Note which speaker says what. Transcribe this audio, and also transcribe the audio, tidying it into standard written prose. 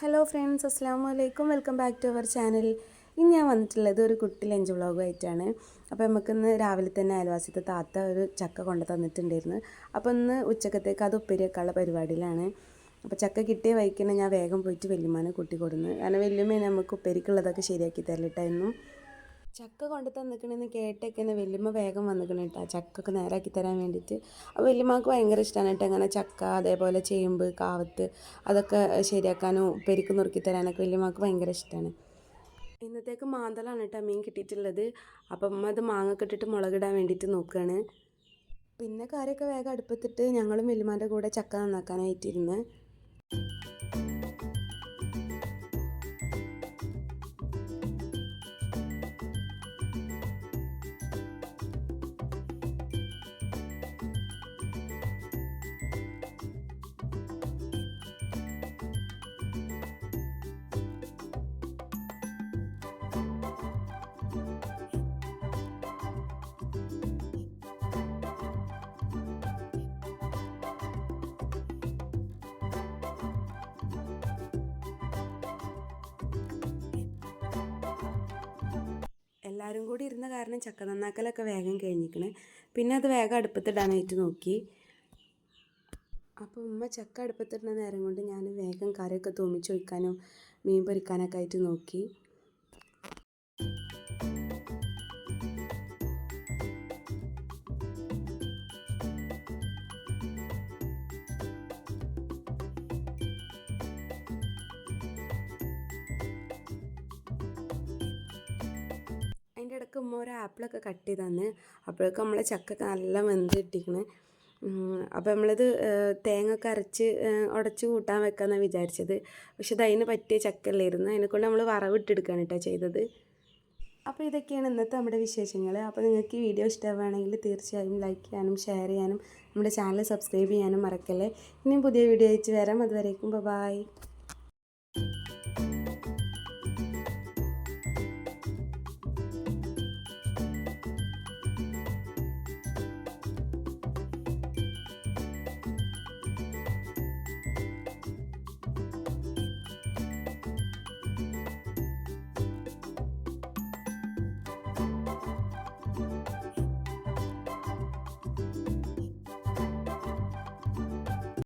Speaker 1: Hello friends, അസ്സാമു അലൈക്കും. Welcome back to our channel. ഇന്ന് ഞാൻ വന്നിട്ടുള്ളത് ഒരു കുട്ടി ലഞ്ച് വ്ളോഗുമായിട്ടാണ്. അപ്പോൾ നമുക്കിന്ന് രാവിലെ തന്നെ അയൽവാസിത്തെ താത്ത ഒരു ചക്ക കൊണ്ട് തന്നിട്ടുണ്ടായിരുന്നു. അപ്പോൾ ഇന്ന് ഉച്ചക്കത്തേക്ക് അത് ഉപ്പേരി വെക്കാനുള്ള പരിപാടിയിലാണ്. അപ്പോൾ ചക്ക കിട്ടിയ വഴിക്ക് ഞാൻ വേഗം പോയിട്ട് വല്യമ്മാനെ കൂട്ടി കൊടുന്നു. കാരണം വല്യമ്മ നമുക്ക് ഉപ്പേരിക്കുള്ളതൊക്കെ ശരിയാക്കി തരലിട്ടായിരുന്നു. ചക്ക കൊണ്ട് തന്നിക്കണെന്ന് കേട്ടൊക്കെ വല്യമ്മ വേഗം വന്നിക്കണം കേട്ടോ, ചക്കൊക്കെ നേരാക്കി തരാൻ വേണ്ടിയിട്ട്. അപ്പോൾ വല്യമ്മക്ക് ഭയങ്കര ഇഷ്ടമാണ് കേട്ടോ അങ്ങനെ ചക്ക, അതേപോലെ ചേമ്പ്, കാവത്ത് അതൊക്കെ ശരിയാക്കാനും ഉപ്പേരിക്ക് നുറുക്കി തരാനൊക്കെ വല്യമ്മക്ക് ഭയങ്കര ഇഷ്ടമാണ്. ഇന്നത്തേക്ക് മാന്തളാണ് കേട്ടോ മീൻ കിട്ടിയിട്ടുള്ളത്. അപ്പം അമ്മ അത് മാങ്ങ ഇട്ടിട്ട് മുളകിടാൻ വേണ്ടിയിട്ട് നോക്കുകയാണ്. പിന്നെ കറിയൊക്കെ വേഗം അടുപ്പത്തിട്ട് ഞങ്ങളും വല്യമ്മാൻ്റെ കൂടെ ചക്ക നന്നാക്കാനായിട്ടിരുന്ന്. എല്ലാവരും കൂടി ഇരുന്ന കാരണം ചക്ക നന്നാക്കലൊക്കെ വേഗം കഴിഞ്ഞിരിക്കണേ. പിന്നെ അത് വേഗം അടുപ്പത്തിടാനായിട്ട് നോക്കി. അപ്പോൾ ഉമ്മ ചക്ക അടുപ്പത്തിടുന്ന നേരം കൊണ്ട് ഞാൻ വേഗം കറിയൊക്കെ തൂമിച്ച് ഒഴിക്കാനും മീൻ പൊരിക്കാനൊക്കെ ആയിട്ട് നോക്കി. അതിൻ്റെ ഇടയ്ക്ക് ഉമ്മ ഒരു ആപ്പിളൊക്കെ കട്ട് ചെയ്ത് തന്ന്. അപ്പോഴേക്കും നമ്മളെ ചക്കൊക്കെ നല്ല വെന്ത് കിട്ടിക്കണ്. അപ്പോൾ നമ്മളിത് തേങ്ങ ഒക്കെ അരച്ച് ഉടച്ച് കൂട്ടാൻ വെക്കാമെന്നാണ് വിചാരിച്ചത്. പക്ഷെ ഇത് അതിന് പറ്റിയ ചക്കല്ലായിരുന്നു. അതിനെക്കൊണ്ട് നമ്മൾ വറവിട്ടെടുക്കുകയാണ് കേട്ടോ ചെയ്തത്. അപ്പോൾ ഇതൊക്കെയാണ് ഇന്നത്തെ നമ്മുടെ വിശേഷങ്ങൾ. അപ്പോൾ നിങ്ങൾക്ക് ഈ വീഡിയോ ഇഷ്ടമാവുകയാണെങ്കിൽ തീർച്ചയായും ലൈക്ക് ചെയ്യാനും ഷെയർ ചെയ്യാനും നമ്മുടെ ചാനൽ സബ്സ്ക്രൈബ് ചെയ്യാനും മറക്കല്ലേ. ഇനിയും പുതിയ വീഡിയോ അയച്ച് വരാം. അതുവരേക്കും ബൈ.